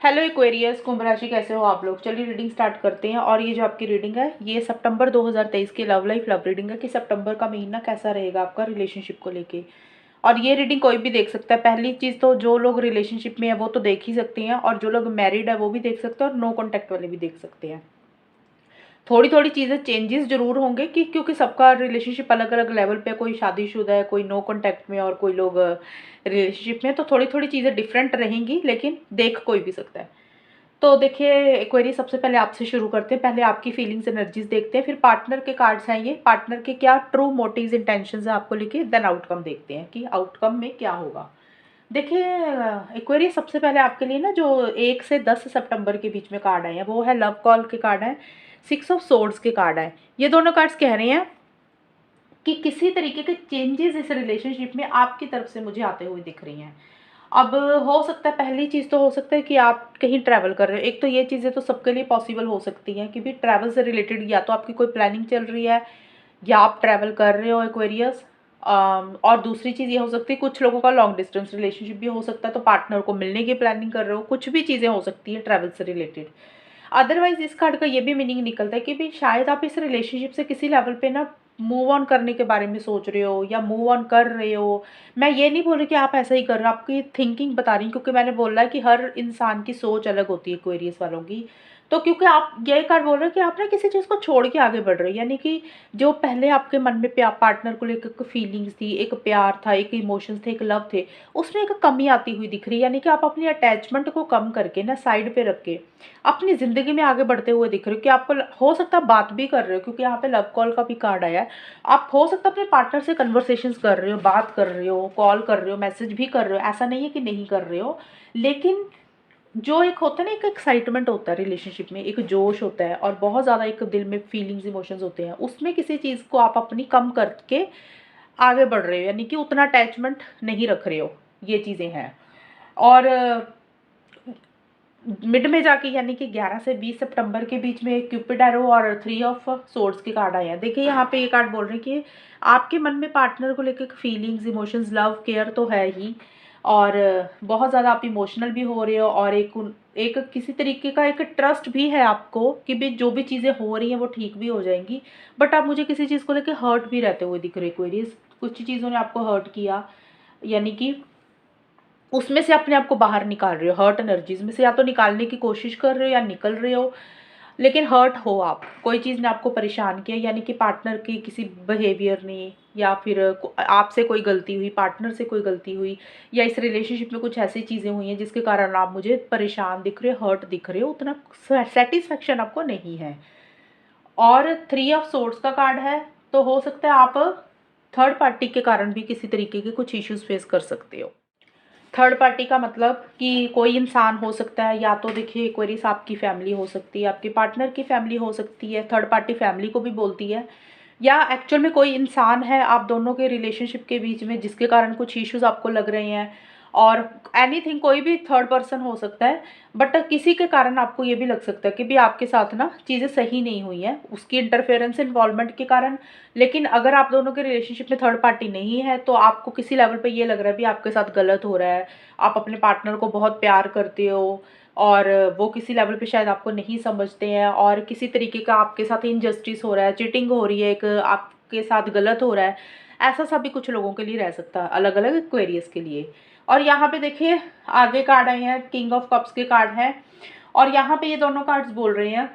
Hello Aquarius, कुंभ राशि, कैसे हो आप लोग। चलिए रीडिंग स्टार्ट करते हैं। और ये जो आपकी रीडिंग है ये सितंबर 2023 की लव लाइफ लव रीडिंग है कि सितंबर का महीना कैसा रहेगा आपका रिलेशनशिप को लेके। और ये रीडिंग कोई भी देख सकता है। पहली चीज़ तो जो लोग रिलेशनशिप में है वो तो देख ही सकते हैं, और जो लोग मैरिड है वो भी देख सकते हैं, और नो कॉन्टैक्ट वाले भी देख सकते हैं। थोड़ी थोड़ी चीज़ें चेंजेस जरूर होंगे कि क्योंकि सबका रिलेशनशिप अलग अलग लेवल पे, कोई शादीशुदा है, कोई नो कॉन्टैक्ट में, और कोई लोग रिलेशनशिप में, तो थोड़ी थोड़ी चीज़ें डिफरेंट रहेंगी, लेकिन देख कोई भी सकता है। तो देखिए एक्वेरी, सबसे पहले आपसे शुरू करते हैं। पहले आपकी फीलिंग्स एनर्जीज देखते हैं, फिर पार्टनर के कार्ड्स हैं, ये पार्टनर के क्या ट्रू मोटिव्स इंटेंशंस है आपको लेके, देन आउटकम देखते हैं कि आउटकम में क्या होगा। देखिए एक्वेरी, सबसे पहले आपके लिए ना जो 1 से 10 सितंबर के बीच में कार्ड आए हैं वो है लव कॉल के कार्ड हैं, 6 ऑफ सोर्ड्स के कार्ड हैं। ये दोनों कार्ड्स कह रहे हैं कि किसी तरीके के चेंजेस इस रिलेशनशिप में आपकी तरफ से मुझे आते हुए दिख रही हैं। अब हो सकता है, पहली चीज़ तो हो सकता है कि आप कहीं ट्रैवल कर रहे हो। एक तो ये चीज़ें तो सबके लिए पॉसिबल हो सकती हैं कि भी ट्रैवल से रिलेटेड या तो आपकी कोई प्लानिंग चल रही है या आप ट्रैवल कर रहे हो एक्वेरियस। और दूसरी चीज़ ये हो सकती है कुछ लोगों का लॉन्ग डिस्टेंस रिलेशनशिप भी हो सकता है, तो पार्टनर को मिलने की प्लानिंग कर रहे हो। कुछ भी चीज़ें हो सकती हैं ट्रैवल से रिलेटेड। अदरवाइज इस कार्ड का ये भी मीनिंग निकलता है कि भी शायद आप इस रिलेशनशिप से किसी लेवल पे ना मूव ऑन करने के बारे में सोच रहे हो या मूव ऑन कर रहे हो। मैं ये नहीं बोल रही कि आप ऐसा ही कर रहे हो, आपकी थिंकिंग बता रही हूँ, क्योंकि मैंने बोला है कि हर इंसान की सोच अलग होती है एक्वेरियस वालों की। तो क्योंकि आप ये कार्ड बोल रहे हो कि आप ना किसी चीज़ को छोड़ के आगे बढ़ रहे हो, यानी कि जो पहले आपके मन में प्यार पार्टनर को लेकर एक फीलिंग्स थी, एक प्यार था, एक इमोशंस थे, एक लव थे, उसमें एक कमी आती हुई दिख रही है। यानी कि आप अपनी अटैचमेंट को कम करके ना साइड पे रख के अपनी ज़िंदगी में आगे बढ़ते हुए दिख रहे हो। कि आपको हो सकता है बात भी कर रहे हो, क्योंकि यहाँ पे लव कॉल का भी कार्ड आया है। आप हो सकता है अपने पार्टनर से कन्वर्सेशंस कर रहे हो, बात कर रहे हो, कॉल कर रहे हो, मैसेज भी कर रहे हो, ऐसा नहीं है कि नहीं कर रहे हो। लेकिन जो एक होता है ना, एक एक्साइटमेंट होता है रिलेशनशिप में, एक जोश होता है, और बहुत ज़्यादा एक दिल में फीलिंग्स इमोशंस होते हैं, उसमें किसी चीज़ को आप अपनी कम करके आगे बढ़ रहे हो, यानी कि उतना अटैचमेंट नहीं रख रहे हो। ये चीज़ें हैं। और मिड में जाके यानी कि 11 से 20 सितंबर के बीच में क्यूपिड एरो और 3 ऑफ सोर्ड्स के कार्ड आए हैं। देखिए यहाँ पे ये कार्ड बोल रहे हैं कि आपके मन में पार्टनर को लेकर फीलिंग्स, इमोशंस, लव, केयर तो है ही, और बहुत ज़्यादा आप इमोशनल भी हो रहे हो, और एक किसी तरीके का एक ट्रस्ट भी है आपको कि भी जो भी चीज़ें हो रही हैं वो ठीक भी हो जाएंगी। बट आप मुझे किसी चीज़ को लेकर हर्ट भी रहते हुए दिख रहे क्वेरीज। कुछ चीज़ों ने आपको हर्ट किया, यानी कि उसमें से अपने आप को बाहर निकाल रहे हो, हर्ट एनर्जीज में से या तो निकालने की कोशिश कर रहे हो या निकल रहे हो, लेकिन हर्ट हो आप। कोई चीज़ ने आपको परेशान किया, यानी कि पार्टनर की किसी बिहेवियर ने, या फिर आपसे कोई गलती हुई, पार्टनर से कोई गलती हुई, या इस रिलेशनशिप में कुछ ऐसी चीज़ें हुई हैं जिसके कारण आप मुझे परेशान दिख रहे हो, हर्ट दिख रहे हो, उतना सेटिस्फेक्शन आपको नहीं है। और 3 ऑफ सोर्ड्स का कार्ड है, तो हो सकता है आप थर्ड पार्टी के कारण भी किसी तरीके के कुछ इश्यूज फेस कर सकते हो। थर्ड पार्टी का मतलब कि कोई इंसान हो सकता है, या तो देखिए एक्वेरियस आपकी फैमिली हो सकती है, आपके पार्टनर की फैमिली हो सकती है, थर्ड पार्टी फैमिली को भी बोलती है, या एक्चुअल में कोई इंसान है आप दोनों के रिलेशनशिप के बीच में जिसके कारण कुछ इश्यूज आपको लग रहे हैं। और एनीथिंग, कोई भी थर्ड पर्सन हो सकता है, बट किसी के कारण आपको ये भी लग सकता है कि भी आपके साथ ना चीज़ें सही नहीं हुई हैं, उसकी इंटरफेरेंस, इन्वॉल्वमेंट के कारण। लेकिन अगर आप दोनों के रिलेशनशिप में थर्ड पार्टी नहीं है तो आपको किसी लेवल पे ये लग रहा है भी आपके साथ गलत हो रहा है। आप अपने पार्टनर को बहुत प्यार करते हो, और वो किसी लेवल पे शायद आपको नहीं समझते हैं, और किसी तरीके का आपके साथ इनजस्टिस हो रहा है, चीटिंग हो रही है, एक आपके साथ गलत हो रहा है। ऐसा सभी कुछ लोगों के लिए रह सकता है, अलग अलग क्वेरियस के लिए। और यहाँ पे देखिए आगे कार्ड आए हैं, किंग ऑफ कप्स के कार्ड हैं, और यहाँ पे ये दोनों कार्ड्स बोल रहे हैं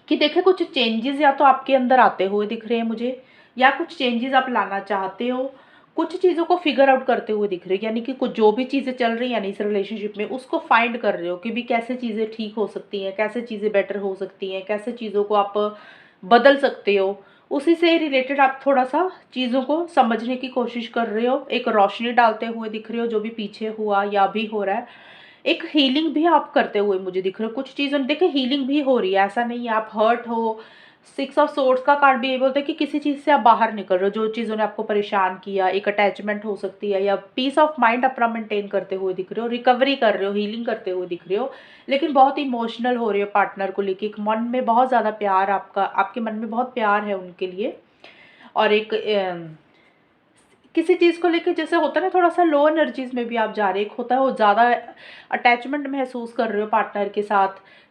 कि देखिए कुछ चेंजेस या तो आपके अंदर आते हुए दिख रहे हैं मुझे, या कुछ चेंजेस आप लाना चाहते हो, कुछ चीज़ों को फिगर आउट करते हुए दिख रहे हैं, यानी कि कुछ जो भी चीज़ें चल रही हैं इस रिलेशनशिप में उसको फाइंड कर रहे हो कि भी कैसे चीज़ें ठीक हो सकती हैं, कैसे चीज़ें बेटर हो सकती हैं, कैसे चीज़ों को आप बदल सकते हो। उसी से रिलेटेड आप थोड़ा सा चीज़ों को समझने की कोशिश कर रहे हो, एक रोशनी डालते हुए दिख रहे हो जो भी पीछे हुआ या भी हो रहा है। एक हीलिंग भी आप करते हुए मुझे दिख रहे हो, कुछ चीज़ों देखिए हीलिंग भी हो रही है, ऐसा नहीं है आप हर्ट हो। 6 ऑफ सोर्ड्स का कार्ड भी ये बोलते हैं कि किसी चीज़ से आप बाहर निकल रहे हो, जो चीज़ों ने आपको परेशान किया, एक अटैचमेंट हो सकती है, या पीस ऑफ माइंड अपना मेंटेन करते हुए दिख रहे हो, रिकवरी कर रहे हो, हीलिंग करते हुए दिख रहे हो। लेकिन बहुत इमोशनल हो रहे हो पार्टनर को लेके, एक मन में बहुत ज़्यादा प्यार, आपका आपके मन में बहुत प्यार है उनके लिए। और एक किसी चीज़ को लेके जैसे होता है ना, थोड़ा सा लो एनर्जीज में भी आप जा रहे हैं। एक होता है वो ज़्यादा अटैचमेंट महसूस कर रहे हो पार्टनर के साथ,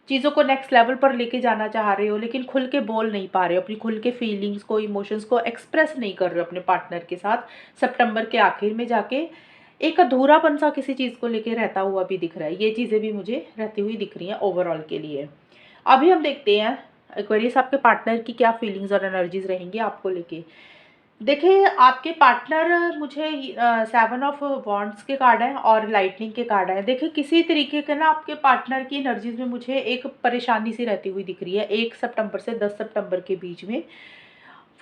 चीज़ों को नेक्स्ट लेवल पर लेके जाना चाह रहे हो, लेकिन खुल के बोल नहीं पा रहे हो, अपनी खुल के फीलिंग्स को, इमोशंस को एक्सप्रेस नहीं कर रहे हो अपने पार्टनर के साथ। सितंबर के आखिर में जाके एक अधूरापन सा किसी चीज़ को लेके रहता हुआ भी दिख रहा है। ये चीज़ें भी मुझे रहती हुई दिख रही हैं ओवरऑल के लिए। अभी हम देखते हैं एक्वेरियस आपके पार्टनर की क्या फीलिंग्स और एनर्जीज रहेंगी आपको लेके। देखिए आपके पार्टनर मुझे 7 ऑफ वॉन्ड्स के कार्ड हैं और लाइटनिंग के कार्ड हैं। देखिए किसी तरीके के ना आपके पार्टनर की एनर्जीज में मुझे एक परेशानी सी रहती हुई दिख रही है 1 सितंबर से 10 सितंबर के बीच में।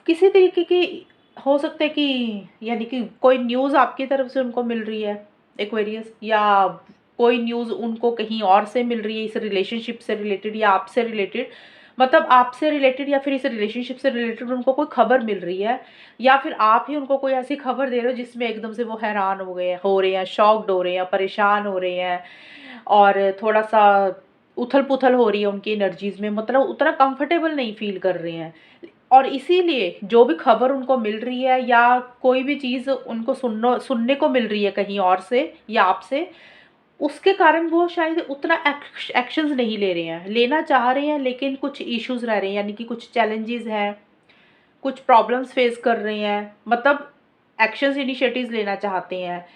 किसी तरीके की हो सकता है कि यानी कि कोई न्यूज़ आपकी तरफ से उनको मिल रही है एक्वेरियस, या कोई न्यूज़ उनको कहीं और से मिल रही है इस रिलेशनशिप से रिलेटेड या आपसे रिलेटेड। मतलब आपसे रिलेटेड या फिर इस रिलेशनशिप से रिलेटेड उनको कोई खबर मिल रही है, या फिर आप ही उनको कोई ऐसी खबर दे रहे हो जिसमें एकदम से वो हैरान हो रहे हैं, शॉक्ड हो रहे हैं, परेशान हो रहे हैं, और थोड़ा सा उथल पुथल हो रही है उनकी एनर्जीज में, मतलब उतना कंफर्टेबल नहीं फील कर रहे हैं। और इसीलिए जो भी खबर उनको मिल रही है या कोई भी चीज़ उनको सुनने को मिल रही है कहीं और से या आपसे, उसके कारण वो शायद उतना एक्शंस नहीं ले रहे हैं, लेना चाह रहे हैं लेकिन कुछ इश्यूज रह रहे हैं, यानी कि कुछ चैलेंजेस हैं, कुछ प्रॉब्लम्स फेस कर रहे हैं। मतलब एक्शंस इनिशिएटिव्स लेना चाहते हैं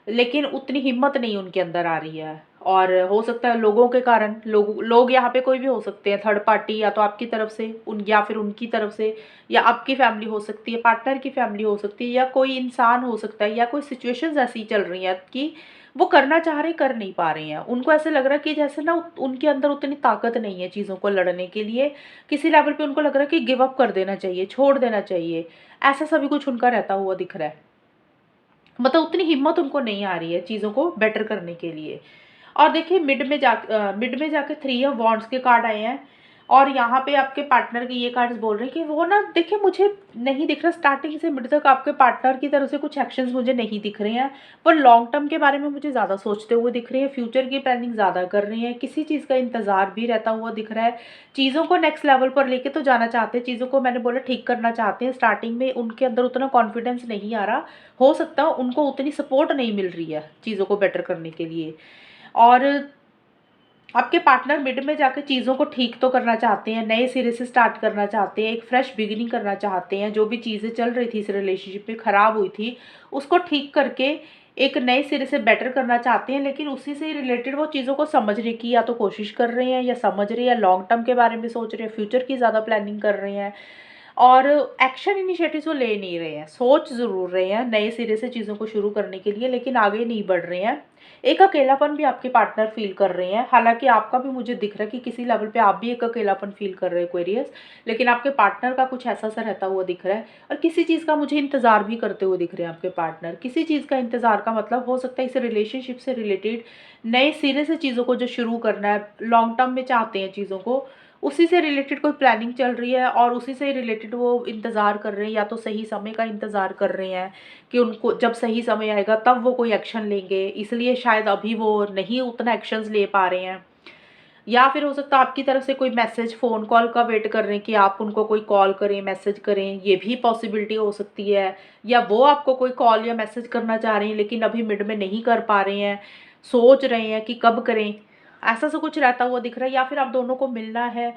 लेकिन उतनी हिम्मत नहीं उनके अंदर आ रही है। और हो सकता है लोगों के कारण, लोग यहाँ पे कोई भी हो सकते हैं, थर्ड पार्टी, या तो आपकी तरफ से उन या फिर उनकी तरफ से, या आपकी फैमिली हो सकती है, पार्टनर की फैमिली हो सकती है, या कोई इंसान हो सकता है, या कोई सिचुएशंस ऐसी चल रही हैं कि वो करना चाह रहे कर नहीं पा रहे हैं। उनको ऐसे लग रहा है कि जैसे ना उनके अंदर उतनी ताकत नहीं है चीज़ों को लड़ने के लिए। किसी लेवल पे उनको लग रहा है कि गिव अप कर देना चाहिए, छोड़ देना चाहिए। ऐसा सभी कुछ उनका रहता हुआ दिख रहा है। मतलब उतनी हिम्मत उनको नहीं आ रही है चीज़ों को बेटर करने के लिए। और देखिए मिड में जाके 3 ऑफ वॉन्ड्स के कार्ड आए हैं, और यहाँ पे आपके पार्टनर के ये कार्ड्स बोल रहे हैं कि वो ना, देखिए मुझे नहीं दिख रहा स्टार्टिंग से मिड तक आपके पार्टनर की तरफ से कुछ एक्शंस मुझे नहीं दिख रहे हैं। वो लॉन्ग टर्म के बारे में मुझे ज़्यादा सोचते हुए दिख रहे हैं, फ्यूचर की प्लानिंग ज़्यादा कर रहे हैं, किसी चीज़ का इंतज़ार भी रहता हुआ दिख रहा है। चीज़ों को नेक्स्ट लेवल पर लेके तो जाना चाहते हैं, चीज़ों को मैंने बोला ठीक करना चाहते हैं। स्टार्टिंग में उनके अंदर उतना कॉन्फिडेंस नहीं आ रहा, हो सकता है उनको उतनी सपोर्ट नहीं मिल रही है चीज़ों को बेटर करने के लिए। और आपके पार्टनर मिड में जाकर चीज़ों को ठीक तो करना चाहते हैं, नए सिरे से स्टार्ट करना चाहते हैं, एक फ्रेश बिगिनिंग करना चाहते हैं। जो भी चीज़ें चल रही थी इस रिलेशनशिप में, ख़राब हुई थी, उसको ठीक करके एक नए सिरे से बेटर करना चाहते हैं। लेकिन उसी से रिलेटेड वो चीज़ों को समझने की या तो कोशिश कर रहे हैं, या समझ रहे हैं, लॉन्ग टर्म के बारे में सोच रहे हैं, फ्यूचर की ज़्यादा प्लानिंग कर रहे हैं। और एक्शन इनिशिएटिव्स वो ले नहीं रहे हैं, सोच ज़रूर रहे हैं नए सिरे से चीज़ों को शुरू करने के लिए, लेकिन आगे नहीं बढ़ रहे हैं। एक अकेलापन भी आपके पार्टनर फील कर रहे हैं, हालांकि आपका भी मुझे दिख रहा है कि किसी लेवल पे आप भी एक अकेलापन फील कर रहे हो एक्वेरियस, लेकिन आपके पार्टनर का कुछ ऐसा सा रहता हुआ दिख रहा है। और किसी चीज़ का मुझे इंतज़ार भी करते हुए दिख रहे हैं आपके पार्टनर। किसी चीज़ का इंतज़ार का मतलब हो सकता है इस रिलेशनशिप से रिलेटेड नए सिरे से चीज़ों को जो शुरू करना है, लॉन्ग टर्म में चाहते हैं चीज़ों को, उसी से रिलेटेड कोई प्लानिंग चल रही है, और उसी से रिलेटेड वो इंतज़ार कर रहे हैं, या तो सही समय का इंतज़ार कर रहे हैं कि उनको जब सही समय आएगा तब वो कोई एक्शन लेंगे, इसलिए शायद अभी वो नहीं उतना एक्शंस ले पा रहे हैं। या फिर हो सकता है आपकी तरफ से कोई मैसेज, फ़ोन कॉल का वेट कर रहे हैं कि आप उनको कोई कॉल करें, मैसेज करें, ये भी पॉसिबिलिटी हो सकती है। या वो आपको कोई कॉल या मैसेज करना चाह रहे हैं लेकिन अभी मिड में नहीं कर पा रहे हैं, सोच रहे हैं कि कब करें। ऐसा सा कुछ रहता हुआ दिख रहा है। या फिर आप दोनों को मिलना है,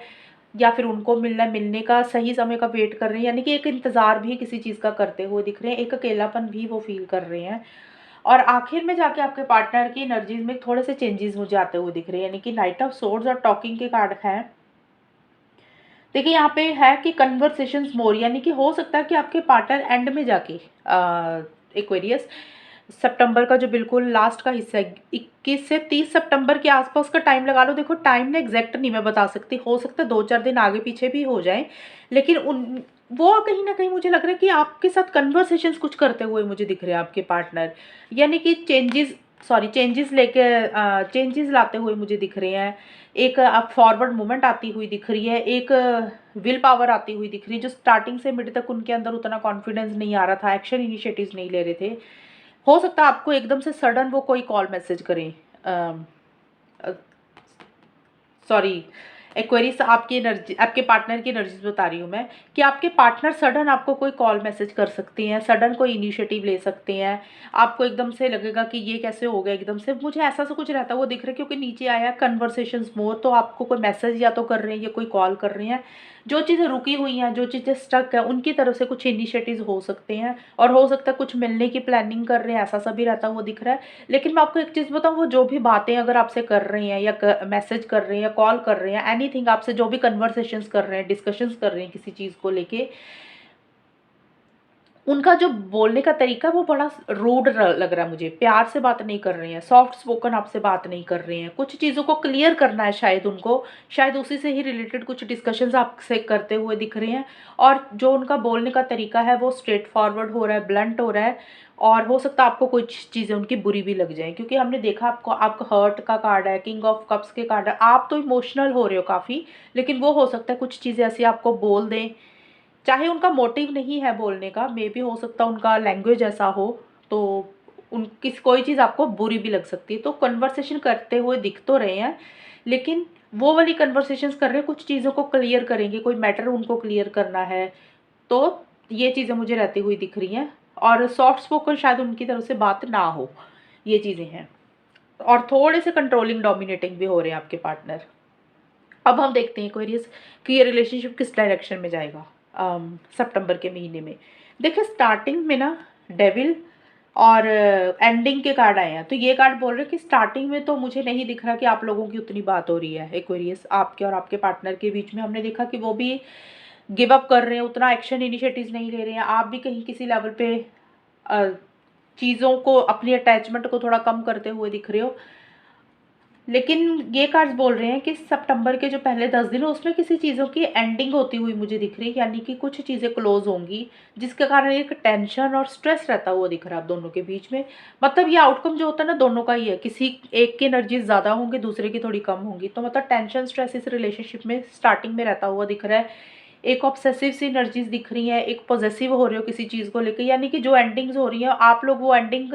या फिर उनको मिलना है, मिलने का सही समय का वेट कर रहे हैं, यानी कि एक इंतज़ार भी किसी चीज़ का करते हुए दिख रहे हैं, एक अकेलापन भी वो फ़ील कर रहे हैं। और आखिर में जाके आपके पार्टनर की एनर्जीज में थोड़े से चेंजेस मुझे आते हुए दिख रहे हैं, यानी कि नाइट ऑफ सोर्ड्स और टॉकिंग के कार्ड हैं। देखिए यहाँ पे है कि कन्वर्सेशंस मोर, यानी कि हो सकता है कि आपके पार्टनर एंड में जाके एक्वेरियस सितंबर का जो बिल्कुल लास्ट का हिस्सा है, 21 से 30 सितंबर के आसपास का टाइम लगा लो। देखो टाइम ना एग्जैक्ट नहीं मैं बता सकती, हो सकता है 2-4 दिन आगे पीछे भी हो जाए, लेकिन उन वो कहीं ना कहीं मुझे लग रहा है कि आपके साथ कन्वर्सेशंस कुछ करते हुए मुझे दिख रहे हैं आपके पार्टनर, यानी कि चेंजेस लाते हुए मुझे दिख रहे हैं। एक आप फॉरवर्ड मूवमेंट आती हुई दिख रही है, एक विल पावर आती हुई दिख रही है, जो स्टार्टिंग से मिड तक उनके अंदर उतना कॉन्फिडेंस नहीं आ रहा था, एक्शन इनिशिएटिव्स नहीं ले रहे थे। हो सकता है आपको एकदम से सडन वो कोई कॉल मैसेज करें, सॉरी, एक्वेरियस आपकी एनर्जी, आपके पार्टनर की एनर्जीज बता रही हूँ मैं, कि आपके पार्टनर सडन आपको कोई कॉल मैसेज कर सकती हैं, सडन कोई इनिशिएटिव ले सकते हैं। आपको एकदम से लगेगा कि ये कैसे हो गया एकदम से, मुझे ऐसा सा कुछ रहता है वो दिख रहा है, क्योंकि नीचे आया कन्वर्सेशंस मोर, तो आपको कोई मैसेज या तो कर रहे हैं या कोई कॉल कर रहे हैं। जो चीज़ें रुकी हुई हैं, जो चीज़ें स्टक है, उनकी तरफ से कुछ इनिशिएटिव्स हो सकते हैं, और हो सकता है कुछ मिलने की प्लानिंग कर रहे हैं, ऐसा सा भी रहता है वो दिख रहा है। लेकिन मैं आपको एक चीज़ बताऊँ, वो जो भी बातें अगर आपसे कर रहे हैं या मैसेज कर रहे हैं या कॉल कर रहे हैं, एनीथिंग आपसे जो भी कन्वर्सेशंस कर रहे हैं, डिस्कशंस कर रहे हैं किसी चीज़ को लेके, उनका जो बोलने का तरीका है वो बड़ा रूड लग रहा है मुझे। प्यार से बात नहीं कर रहे हैं, सॉफ्ट स्पोकन आपसे बात नहीं कर रहे हैं, कुछ चीज़ों को क्लियर करना है शायद उनको, शायद उसी से ही रिलेटेड कुछ डिस्कशंस आपसे करते हुए दिख रहे हैं। और जो उनका बोलने का तरीका है वो स्ट्रेट फॉरवर्ड हो रहा है, ब्लंट हो रहा है, और हो सकता है आपको कुछ चीज़ें उनकी बुरी भी लग जाएँ, क्योंकि हमने देखा आपको, आपका हर्ट का कार्ड है, किंग ऑफ कप्स के कार्ड है, आप तो इमोशनल हो रहे हो काफ़ी, लेकिन वो हो सकता है कुछ चीज़ें ऐसी आपको बोल दें, चाहे उनका मोटिव नहीं है बोलने का, मे बी हो सकता है उनका लैंग्वेज ऐसा हो, तो उन किस कोई चीज़ आपको बुरी भी लग सकती है। तो कन्वर्सेशन करते हुए दिख तो रहे हैं, लेकिन वो वाली कन्वर्सेशंस कर रहे हैं, कुछ चीज़ों को क्लियर करेंगे, कोई मैटर उनको क्लियर करना है, तो ये चीज़ें मुझे रहती हुई दिख रही हैं। और सॉफ्ट स्पोकन शायद उनकी तरफ से बात ना हो, ये चीज़ें हैं। और थोड़े से कंट्रोलिंग, डोमिनेटिंग भी हो रहे हैं आपके पार्टनर। अब हम देखते हैं एक्वेरियस कि ये रिलेशनशिप किस डायरेक्शन में जाएगा सितंबर के महीने में। देखिए स्टार्टिंग में ना डेविल और एंडिंग के कार्ड आए हैं, तो ये कार्ड बोल रहे हैं कि स्टार्टिंग में तो मुझे नहीं दिख रहा कि आप लोगों की उतनी बात हो रही है एक्वेरियस, आपके और आपके पार्टनर के बीच में। हमने देखा कि वो भी गिव अप कर रहे हैं, उतना एक्शन इनिशिएटिव्स नहीं ले रहे हैं, आप भी कहीं किसी लेवल पे चीज़ों को, अपनी अटैचमेंट को थोड़ा कम करते हुए दिख रहे हो। लेकिन ये कार्ड्स बोल रहे हैं कि सितंबर के जो पहले 10 दिन है उसमें किसी चीज़ों की एंडिंग होती हुई मुझे दिख रही है, यानी कि कुछ चीज़ें क्लोज होंगी, जिसके कारण एक टेंशन और स्ट्रेस रहता हुआ दिख रहा है आप दोनों के बीच में। मतलब ये आउटकम जो होता है ना दोनों का ही है, किसी एक की एनर्जीज ज़्यादा होंगी, दूसरे की थोड़ी कम होंगी, तो मतलब टेंशन स्ट्रेस इस रिलेशनशिप में स्टार्टिंग में रहता हुआ दिख रहा है। एक ऑब्सेसिव सी एनर्जीज दिख रही हैं, एक पॉजेसिव हो रहे हो किसी चीज़ को लेकर, यानी कि जो एंडिंग्स हो रही हैं आप लोग वो एंडिंग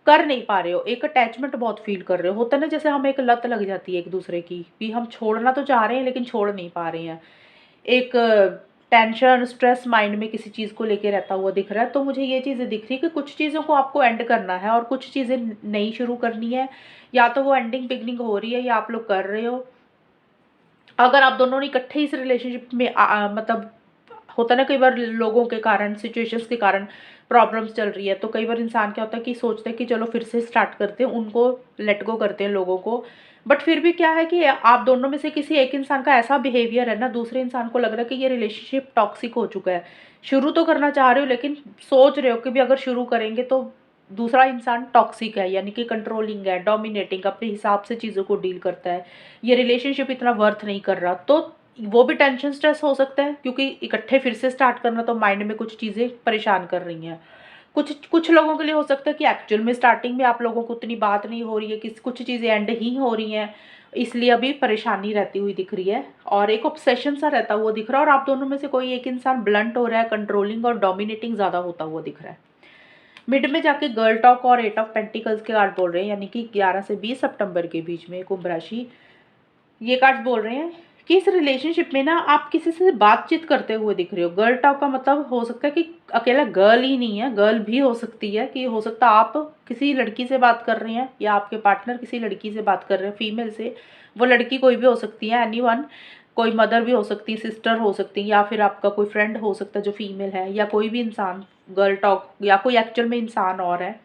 कर नहीं पा रहे हो, एक अटैचमेंट बहुत फील कर रहे हो। होता है ना जैसे हमें एक लत लग जाती है एक दूसरे की, भी हम छोड़ना तो चाह रहे हैं लेकिन छोड़ नहीं पा रहे हैं। एक टेंशन, स्ट्रेस माइंड में किसी चीज़ को लेके रहता हुआ दिख रहा है। तो मुझे ये चीज़ें दिख रही है कि कुछ चीज़ों को आपको एंड करना है और कुछ चीज़ें नई शुरू करनी है, या तो वो एंडिंग बिगनिंग हो रही है या आप लोग कर रहे हो। अगर आप दोनों ने इकट्ठे इस रिलेशनशिप में मतलब होता है ना, कई बार लोगों के कारण, सिचुएशंस के कारण प्रॉब्लम्स चल रही है, तो कई बार इंसान क्या होता है कि सोचते हैं कि चलो फिर से स्टार्ट करते हैं, उनको लेट गो करते हैं लोगों को। बट फिर भी क्या है कि आप दोनों में से किसी एक इंसान का ऐसा बिहेवियर है ना, दूसरे इंसान को लग रहा है कि ये रिलेशनशिप टॉक्सिक हो चुका है। शुरू तो करना चाह रहे हो लेकिन सोच रहे हो कि भी अगर शुरू करेंगे तो दूसरा इंसान टॉक्सिक है, यानी कि कंट्रोलिंग है, डोमिनेटिंग, अपने हिसाब से चीज़ों को डील करता है, ये रिलेशनशिप इतना वर्थ नहीं कर रहा। तो वो भी टेंशन स्ट्रेस हो सकता है, क्योंकि इकट्ठे फिर से स्टार्ट करना, तो माइंड में कुछ चीज़ें परेशान कर रही हैं। कुछ कुछ लोगों के लिए हो सकता है कि एक्चुअल में स्टार्टिंग में आप लोगों को उतनी बात नहीं हो रही है, कि कुछ चीज़ें एंड ही हो रही हैं, इसलिए अभी परेशानी रहती हुई दिख रही है, और एक ऑब्सेशन सा रहता हुआ दिख रहा है, और आप दोनों में से कोई एक इंसान ब्लंट हो रहा है, कंट्रोलिंग और डोमिनेटिंग ज़्यादा होता हुआ दिख रहा है। मिड में जाके गर्ल टॉक और 8 ऑफ पेंटिकल्स के कार्ड बोल रहे हैं, यानी कि 11 से 20 सितंबर के बीच में कुंभ राशि, ये कार्ड्स बोल रहे हैं कि इस रिलेशनशिप में ना आप किसी से बातचीत करते हुए दिख रहे हो। गर्ल टॉक का मतलब हो सकता है कि अकेला गर्ल ही नहीं है, गर्ल भी हो सकती है, कि हो सकता है आप किसी लड़की से बात कर रहे हैं या आपके पार्टनर किसी लड़की से बात कर रहे हैं, फीमेल से। वो लड़की कोई भी हो सकती है, एनीवन, कोई मदर भी हो सकती है, सिस्टर हो सकती है, या फिर आपका कोई फ्रेंड हो सकता है जो फीमेल है, या कोई भी इंसान गर्ल टॉक, या कोई एक्चुअल में इंसान और है।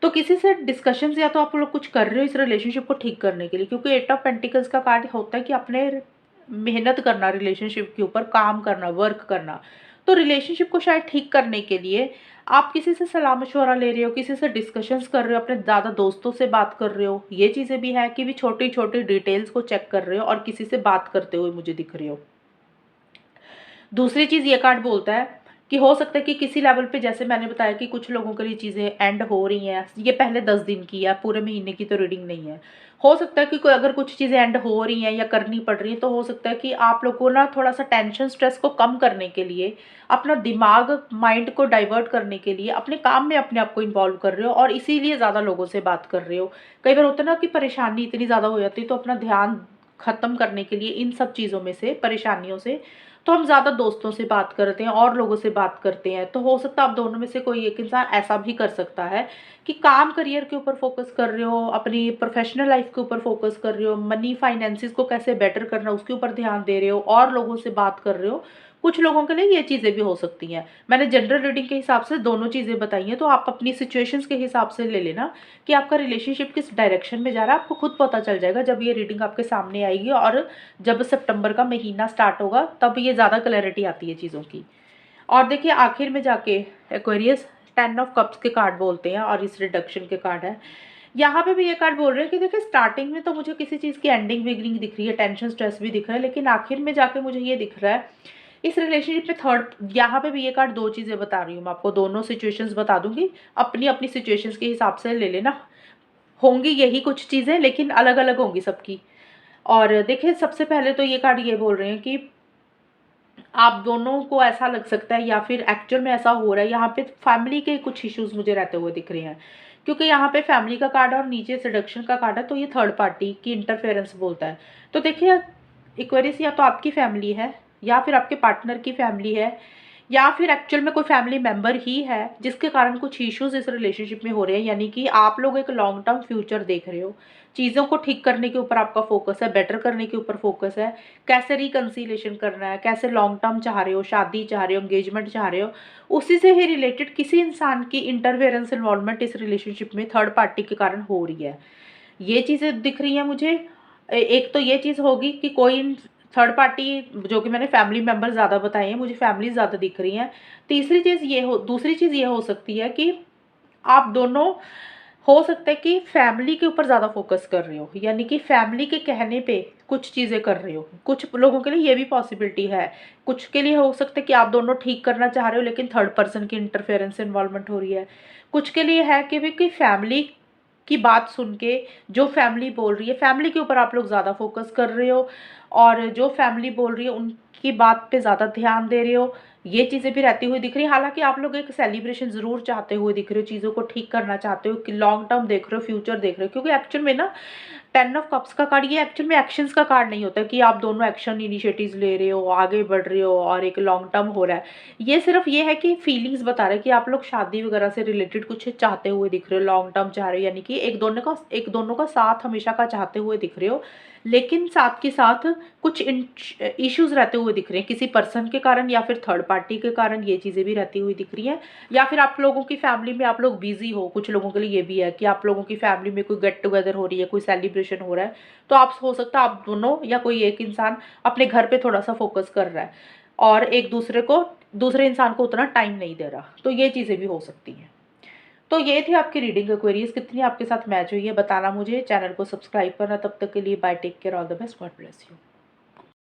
तो किसी से डिस्कशंस या तो आप लोग कुछ कर रहे हो इस रिलेशनशिप को ठीक करने के लिए, क्योंकि 8 ऑफ पेंटिकल्स का कार्ड होता है कि अपने मेहनत करना, रिलेशनशिप के ऊपर काम करना, वर्क करना। तो रिलेशनशिप को शायद ठीक करने के लिए आप किसी से सलाह मशवरा ले रहे हो, किसी से डिस्कशंस कर रहे हो, अपने ज़्यादा दोस्तों से बात कर रहे हो। ये चीज़ें भी हैं कि भी छोटी छोटी डिटेल्स को चेक कर रहे हो और किसी से बात करते हुए मुझे दिख रहे हो। दूसरी चीज़ ये कार्ड बोलता है कि हो सकता है कि किसी लेवल पे, जैसे मैंने बताया कि कुछ लोगों के लिए चीज़ें एंड हो रही हैं, ये पहले 10 दिन की है, पूरे महीने की तो रीडिंग नहीं है। हो सकता है कि कोई अगर कुछ चीज़ें एंड हो रही हैं या करनी पड़ रही हैं, तो हो सकता है कि आप लोग को ना थोड़ा सा टेंशन स्ट्रेस को कम करने के लिए, अपना दिमाग, माइंड को डाइवर्ट करने के लिए अपने काम में अपने आप को इन्वॉल्व कर रहे हो, और इसीलिए ज़्यादा लोगों से बात कर रहे हो। कई बार होता है ना कि परेशानी इतनी ज़्यादा हो जाती है, तो अपना ध्यान ख़त्म करने के लिए इन सब चीज़ों में से, परेशानियों से, तो हम ज़्यादा दोस्तों से बात करते हैं और लोगों से बात करते हैं। तो हो सकता है आप दोनों में से कोई एक इंसान ऐसा भी कर सकता है कि काम करियर के ऊपर फ़ोकस कर रहे हो, अपनी प्रोफ़ेशनल लाइफ़ के ऊपर फ़ोकस कर रहे हो, मनी फाइनेंसेस को कैसे बेटर करना है उसके ऊपर ध्यान दे रहे हो और लोगों से बात कर रहे हो। कुछ लोगों के लिए ये चीज़ें भी हो सकती हैं। मैंने जनरल रीडिंग के हिसाब से दोनों चीज़ें बताई हैं, तो आप अपनी सिचुएशंस के हिसाब से ले लेना कि आपका रिलेशनशिप किस डायरेक्शन में जा रहा है। आपको खुद पता चल जाएगा जब ये रीडिंग आपके सामने आएगी और जब सितंबर का महीना स्टार्ट होगा तब ये ज़्यादा क्लैरिटी आती है चीज़ों की। और देखिए आखिर में जाके एक्वेरियस 10 ऑफ कप्स के कार्ड बोलते हैं और इस रिडक्शन के कार्ड है। यहाँ पे भी ये कार्ड बोल रहे हैं कि देखिए स्टार्टिंग में तो मुझे किसी चीज़ की एंडिंग बिगनिंग दिख रही है, टेंशन स्ट्रेस भी दिख रहा है, लेकिन आखिर में जाके मुझे ये दिख रहा है इस रिलेशनशिप में थर्ड, यहाँ पे भी ये कार्ड 2 चीज़ें बता रही हूँ मैं आपको, दोनों सिचुएशंस बता दूँगी, अपनी-अपनी सिचुएशंस के हिसाब से ले लेना। होंगी यही कुछ चीज़ें लेकिन अलग-अलग होंगी सबकी। और देखिए सबसे पहले तो ये कार्ड ये बोल रहे हैं कि आप दोनों को ऐसा लग सकता है या फिर एक्चुअल में ऐसा हो रहा है, यहाँ पे फैमिली के कुछ इश्यूज़ मुझे रहते हुए दिख रहे हैं। क्योंकि यहाँ पे फैमिली का कार्ड और नीचे सेडक्शन का कार्ड है, तो ये थर्ड पार्टी की इंटरफेरेंस बोलता है। तो देखिए एक्वेरियस या तो आपकी फैमिली है या फिर आपके पार्टनर की फैमिली है या फिर एक्चुअल में कोई फैमिली मेंबर ही है जिसके कारण कुछ इश्यूज़ इस रिलेशनशिप में हो रहे हैं, यानी कि आप लोग एक लॉन्ग टर्म फ्यूचर देख रहे हो। चीज़ों को ठीक करने के ऊपर आपका फ़ोकस है, बेटर करने के ऊपर फ़ोकस है, कैसे रिकंसिलिएशन करना है, कैसे लॉन्ग टर्म चाह रहे हो, शादी चाह रहे हो, एंगेजमेंट चाह रहे हो। उसी से ही रिलेटेड किसी इंसान की इंटरफेरेंस इन्वॉल्वमेंट इस रिलेशनशिप में थर्ड पार्टी के कारण हो रही है। ये चीज़ें दिख रही हैं मुझे। एक तो ये चीज़ होगी कि कोई थर्ड पार्टी, जो कि मैंने फैमिली मेंबर ज़्यादा बताए हैं, मुझे फैमिली ज़्यादा दिख रही हैं। दूसरी चीज़ ये हो सकती है कि आप दोनों, हो सकता है कि फैमिली के ऊपर ज़्यादा फ़ोकस कर रहे हो, यानी कि फैमिली के कहने पे कुछ चीज़ें कर रहे हो। कुछ लोगों के लिए ये भी पॉसिबिलिटी है। कुछ के लिए हो सकता है कि आप दोनों ठीक करना चाह रहे हो लेकिन थर्ड पर्सन की इंटरफेरेंस इन्वॉल्वमेंट हो रही है। कुछ के लिए है कि भी फैमिली की बात सुन के जो फैमिली बोल रही है, फैमिली के ऊपर आप लोग ज़्यादा फ़ोकस कर रहे हो और जो फैमिली बोल रही है उनकी बात पे ज़्यादा ध्यान दे रहे हो। ये चीज़ें भी रहती हुई दिख रही है। हालाँकि आप लोग एक सेलिब्रेशन ज़रूर चाहते हुए दिख रहे हो, चीज़ों को ठीक करना चाहते हो, कि लॉन्ग टर्म देख रहे हो, फ्यूचर देख रहे हो, क्योंकि एक्चुअल में ना 10 ऑफ कप्स का कार्ड ये एक्चुअल में एक्शंस का कार्ड नहीं होता कि आप दोनों एक्शन इनिशिएटिव्स ले रहे हो, आगे बढ़ रहे हो और एक लॉन्ग टर्म हो रहा है। ये सिर्फ ये है कि फीलिंग्स बता रहा है कि आप लोग शादी वगैरह से रिलेटेड कुछ चाहते हुए दिख रहे हो, लॉन्ग टर्म चाह रहे हो, यानी कि एक दोनों का साथ हमेशा का चाहते हुए दिख रहे हो। लेकिन साथ के साथ कुछ इश्यूज रहते हुए दिख रहे हैं किसी पर्सन के कारण या फिर थर्ड पार्टी के कारण, ये चीज़ें भी रहती हुई दिख रही हैं। या फिर आप लोगों की फैमिली में आप लोग बिजी हो, कुछ लोगों के लिए ये भी है कि आप लोगों की फैमिली में कोई गेट टुगेदर हो रही है, कोई सेलिब्रेशन हो रहा है, तो आप हो सकता है आप दोनों या कोई एक इंसान अपने घर पे थोड़ा सा फोकस कर रहा है और एक दूसरे इंसान को उतना टाइम नहीं दे रहा, तो ये चीज़ें भी हो सकती हैं। तो ये थी आपकी रीडिंग क्वेरीज, कितनी आपके साथ मैच हुई है बताना मुझे, चैनल को सब्सक्राइब करना। तब तक के लिए bye, take care, all the best, God bless you.